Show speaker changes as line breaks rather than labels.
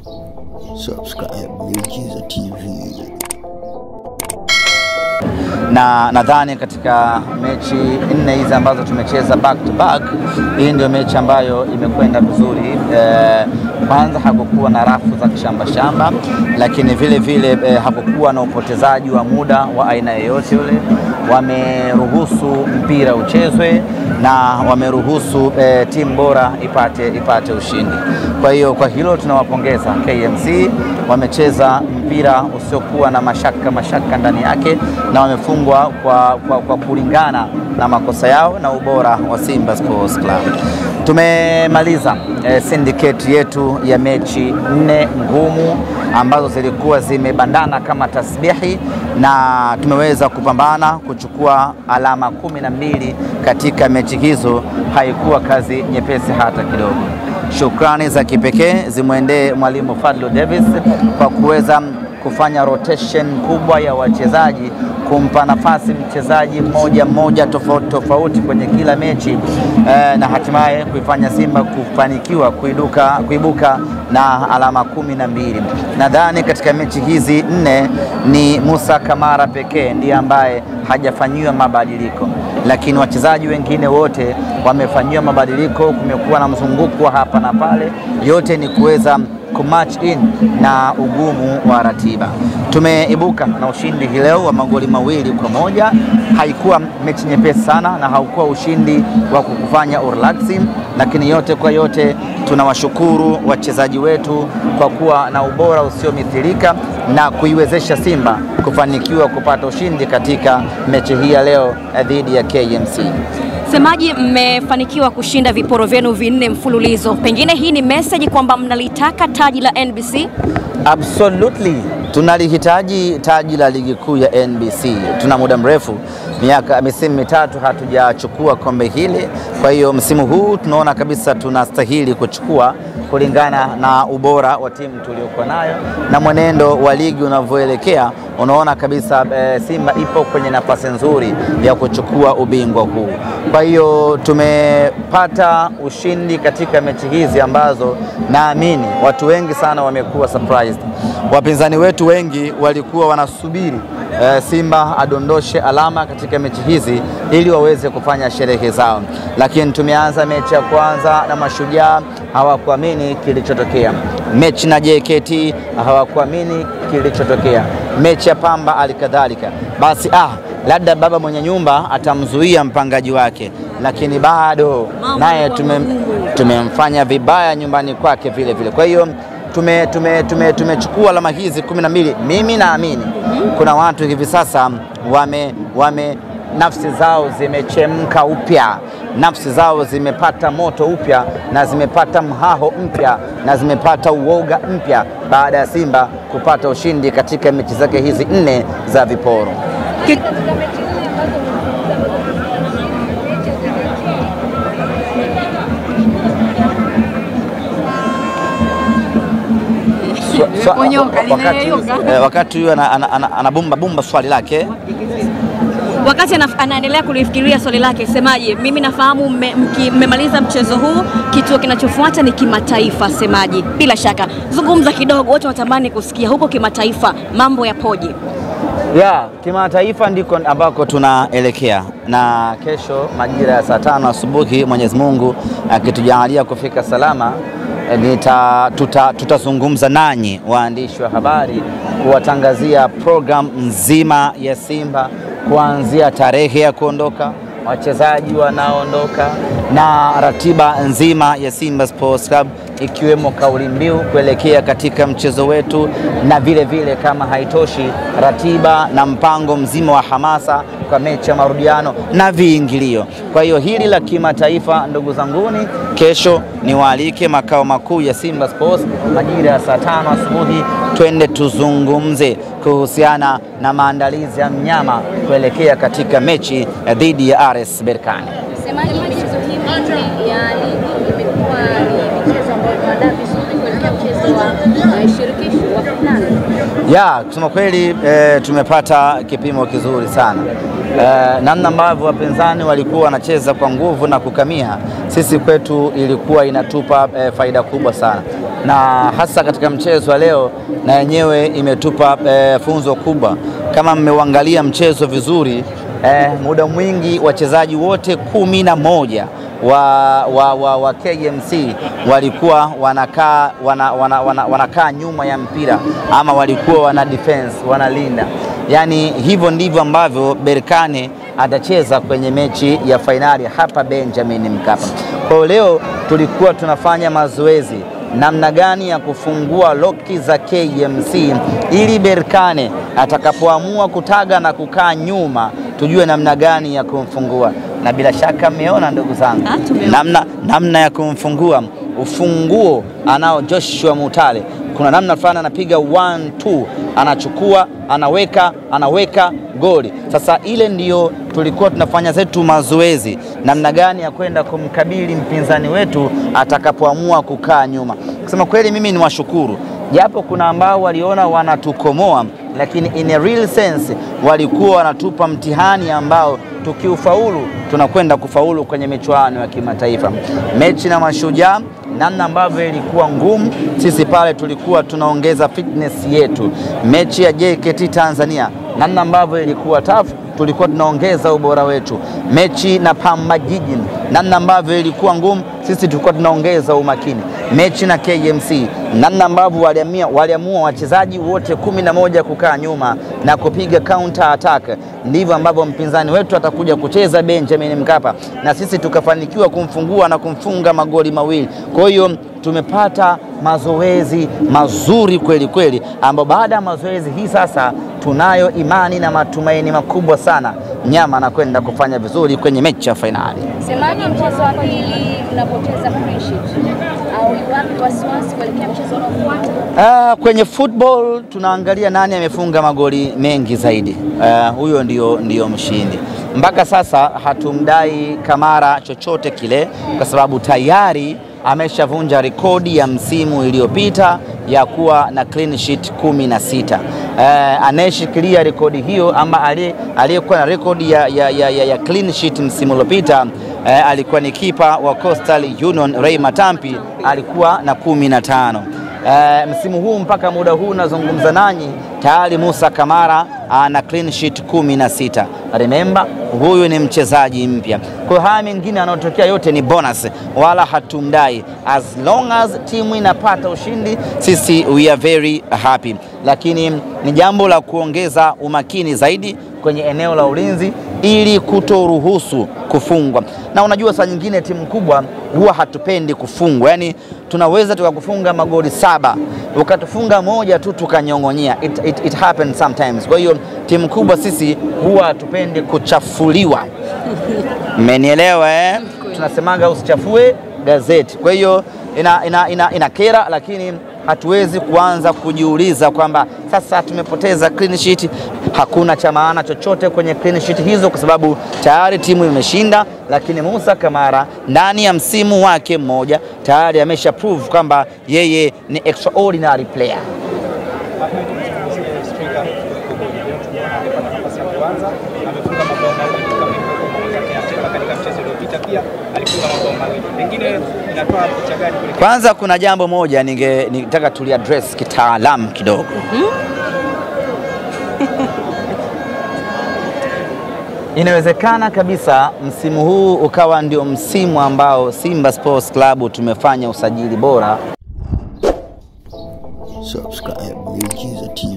Subscribe Miujiza TV.
Na nadhani katika mechi 4 hizi ambazo tumecheza back to back, hii ndio mechi ambayo imekwenda vizuri. Kwanza hakukuwa na rafu za kishamba, lakini vile vile hakukuwa na upotezaji wa muda wa aina yoyote yule. Wameruhusu mpira uchezwe na wameruhusu timu bora ipate ushindi. Kwa hiyo kwa hilo tunawapongeza KMC. Wamecheza mpira usiokuwa na mashaka ndani yake na wamefungwa kwa kulingana na makosa yao na ubora wa Simba Sports Club. Tumemaliza syndicate yetu ya mechi 4 ngumu ambazo zilikuwa zimebandana kama tasbihi, na tumeweza kupambana kuchukua alama 12 katika mechi hizo. Haikuwa kazi nyepesi hata kidogo. Shukrani za kipekee zimwendee mwalimu Fadlu Davis kwa kuweza kufanya rotation kubwa ya wachezaji, kumpa nafasi mchezaji mmoja tofauti kwenye kila mechi, na hatimaye kuifanya Simba kufanikiwa kuibuka na alama 12. Nadhani katika mechi hizi 4 ni Musa Kamara pekee ndiye ambaye hajafanyiwa mabadiliko, lakini wachezaji wengine wote wamefanyiwa mabadiliko. Kumekuwa na mzunguko hapa na pale, yote ni kuweza kumatch in na ugumu wa ratiba. Tumeibuka na ushindi hii leo wa magoli 2-1. Haikuwa mechi nyepesi sana na haukuwa ushindi wa kukufanya urelaxing, lakini yote kwa yote tunawashukuru wachezaji wetu kwa kuwa na ubora usiomithilika na kuiwezesha Simba kufanikiwa kupata ushindi katika mechi hii ya leo dhidi ya KMC.
Semaji, mmefanikiwa kushinda viporo vyenu 4 mfululizo. Pengine hii ni message kwamba mnalitaka taji la NBC?
Absolutely. Tunalihitaji taji la ligi kuu ya NBC. Tuna muda mrefu, misimu 3 hatujachukua kombe hili. Kwa hiyo msimu huu tunaona kabisa tunastahili kuchukua kulingana na ubora wa timu tuliokuwa nayo na mwenendo wa ligi unavyoelekea. Unaona kabisa Simba ipo kwenye nafasi nzuri ya kuchukua ubingwa huu. Kwa hiyo tumepata ushindi katika mechi hizi ambazo naamini watu wengi sana wamekuwa surprised. Wapinzani wetu wengi walikuwa wanasubiri Simba adondoshe alama katika mechi hizi ili waweze kufanya sherehe zao, lakini tumeanza mechi ya kwanza na Mashujaa, hawakuamini kilichotokea. Mechi na JKT hawakuamini kilichotokea. Mechi ya Pamba alikadhalika. Basi labda baba mwenye nyumba atamzuia mpangaji wake, lakini bado naye tumemfanya vibaya nyumbani kwake vile vile. Kwa hiyo tumechukua alama hizi 12. Mimi naamini kuna watu hivi sasa nafsi zao zimechemka upya, nafsi zao zimepata moto upya na zimepata mhaho mpya na zimepata uoga mpya baada ya Simba kupata ushindi katika mechi zake hizi 4 za viporo. Wakati huyu anabumba swali lake,
wakati anaendelea kulifikiria swali lake, Semaji, mimi nafahamu mmemaliza mchezo huu, kituo kinachofuata ni kimataifa. Semaji, bila shaka zungumza kidogo, wote watamani kusikia huko kimataifa mambo yapoje?
Kimataifa ndiko ambako tunaelekea, na kesho majira ya saa 5 asubuhi Mwenyezi Mungu akitujalia kufika salama, tutazungumza nanyi waandishi wa habari kuwatangazia program nzima ya Simba, kuanzia tarehe ya kuondoka, wachezaji wanaoondoka na ratiba nzima ya Simba Sports Club, ikiwemo kauli mbiu kuelekea katika mchezo wetu, na vile vile kama haitoshi, ratiba na mpango mzima wa hamasa kwa mechi ya marudiano na viingilio. Kwa hiyo hili la kimataifa, ndugu zanguni, kesho niwaalike makao makuu ya Simba Sports majira ya saa 5 asubuhi, twende tuzungumze kuhusiana na maandalizi ya mnyama kuelekea katika mechi dhidi ya RS Berkane.
Semaji, michezo hii ya ligi imekuwa ni michezo ambayo imeandaa vizuri kuelekea mchezo wa shirikisho wa finali.
Kusema kweli tumepata kipimo kizuri sana. Namna ambavyo wapinzani walikuwa wanacheza kwa nguvu na kukamia, sisi kwetu ilikuwa inatupa faida kubwa sana. na hasa katika mchezo wa leo, na yenyewe imetupa funzo kubwa. Kama mmeuangalia mchezo vizuri, muda mwingi wachezaji wote 11 wa KMC walikuwa wanakaa nyuma ya mpira, ama walikuwa wana defense, wanalinda. Yani hivyo ndivyo ambavyo Berkane atacheza kwenye mechi ya fainali hapa Benjamin Mkapa. Kwa leo tulikuwa tunafanya mazoezi namna gani ya kufungua loki za KMC ili Berkane atakapoamua kutaga na kukaa nyuma tujue namna gani ya kumfungua. Na bila shaka mmeona ndugu zangu namna ya kumfungua. Ufunguo anao Joshua Mutale, kuna namna fulani anapiga 1-2, anachukua, anaweka goli. Sasa ile ndiyo tulikuwa tunafanya zetu mazoezi, namna gani ya kwenda kumkabili mpinzani wetu atakapoamua kukaa nyuma. Kusema kweli mimi ni washukuru, japo kuna ambao waliona wanatukomoa, lakini in a real sense walikuwa wanatupa mtihani ambao tukiufaulu tunakwenda kufaulu kwenye michuano ya kimataifa. Mechi na Mashujaa, namna ambavyo ilikuwa ngumu, sisi pale tulikuwa tunaongeza fitness yetu. Mechi ya JKT Tanzania, namna ambavyo ilikuwa tough, tulikuwa tunaongeza ubora wetu. Mechi na Pamba Jiji, namna ambavyo ilikuwa ngumu, sisi tulikuwa tunaongeza umakini. Mechi na KMC, namna ambavyo waliamua wachezaji wote 11 kukaa nyuma na kupiga counter attack, ndivyo ambavyo mpinzani wetu atakuja kucheza Benjamin Mkapa, na sisi tukafanikiwa kumfungua na kumfunga magoli mawili. Kwa hiyo tumepata mazoezi mazuri kweli kweli, ambao baada ya mazoezi hii sasa tunayo imani na matumaini makubwa sana Nyama anakwenda kufanya vizuri kwenye mechi ya fainali.
Semaji, mchezo wa pili unapoteza clean sheet au wapi wasiwasi kuelekea mchezo unaofuata?
Kwenye football tunaangalia nani amefunga magoli mengi zaidi. Huyo ndio mshindi. Mpaka sasa hatumdai Kamara chochote kile, kwa sababu tayari ameshavunja rekodi ya msimu iliyopita ya kuwa na clean sheet 16. Anayeshikilia rekodi hiyo, ama aliyekuwa na rekodi ya clean sheet msimu uliopita alikuwa ni kipa wa Coastal Union Ray Matampi, alikuwa na 15. Msimu huu mpaka muda huu nazungumza nanyi tayari Musa Kamara ana clean sheet 16. Remember, huyu ni mchezaji mpya. Kwa haya mengine yanayotokea yote ni bonus, wala hatumdai. As long as timu inapata ushindi, sisi we are very happy. Lakini ni jambo la kuongeza umakini zaidi kwenye eneo la ulinzi ili kutoruhusu kufungwa. Na unajua saa nyingine timu kubwa huwa hatupendi kufungwa. Yani tunaweza tukakufunga magoli 7, ukatufunga moja tu tukanyongonyea. It happens sometimes. Kwa hiyo timu kubwa sisi huwa hatupendi kuchafuliwa. Mmenielewa eh? Tunasemaga usichafue gazeti. Kwa hiyo ina kera, lakini hatuwezi kuanza kujiuliza kwamba sasa tumepoteza clean sheet. Hakuna cha maana chochote kwenye clean sheet hizo, kwa sababu tayari timu imeshinda. Lakini Musa Kamara ndani ya msimu wake mmoja tayari amesha prove kwamba yeye ni extraordinary player. Kwanza kuna jambo moja nitaka tuliaddress kitaalamu kidogo. Inawezekana kabisa msimu huu ukawa ndio msimu ambao Simba Sports Club tumefanya usajili bora.
Subscribe Miujiza TV.